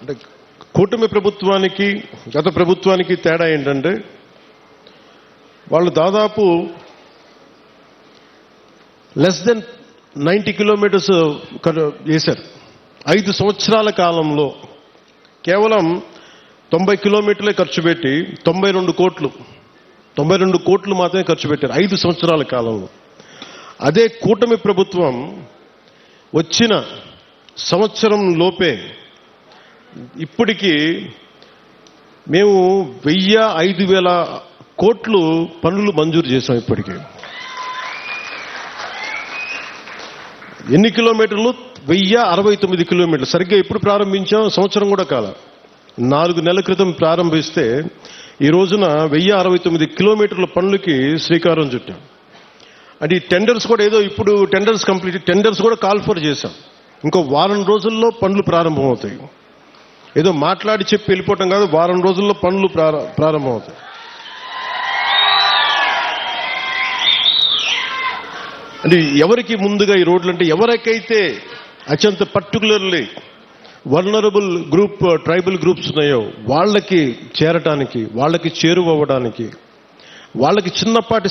అంటే కూటమి ప్రభుత్వానికి గత ప్రభుత్వానికి తేడా ఏంటంటే వాళ్ళు దాదాపు లెస్ దెన్ 90 కిలోమీటర్స్ వేశారు. 5 సంవత్సరాల కాలంలో కేవలం 90 కిలోమీటర్లే ఖర్చు పెట్టి 92 కోట్లు మాత్రమే ఖర్చు పెట్టారు 5 సంవత్సరాల కాలంలో. అదే కూటమి ప్రభుత్వం వచ్చిన సంవత్సరం లోపే ఇప్పటికీ మేము 1000-5000 కోట్లు పనులు మంజూరు చేశాం. ఇప్పటికీ ఎన్ని కిలోమీటర్లు? 1069 కిలోమీటర్లు. సరిగ్గా ఎప్పుడు ప్రారంభించాం? సంవత్సరం కూడా కాల, 4 నెలల క్రితం ప్రారంభిస్తే ఈ రోజున 1069 కిలోమీటర్ల పనులకి శ్రీకారం చుట్టాం. అంటే ఈ టెండర్స్ కూడా ఏదో ఇప్పుడు టెండర్స్ కూడా కాల్ ఫర్ చేశాం. ఇంకో వారం రోజుల్లో పనులు ప్రారంభమవుతాయి. ఏదో మాట్లాడి చెప్పి వెళ్ళిపోవటం కాదు, వారం రోజుల్లో పనులు ప్రారంభమవుతాయి. అంటే ఎవరికి ముందుగా ఈ రోడ్లు అంటే ఎవరికైతే అత్యంత particularly vulnerable group tribal groups ఉన్నాయో వాళ్ళకి చేరటానికి, వాళ్ళకి చేరువవ్వడానికి, వాళ్ళకి చిన్నపాటి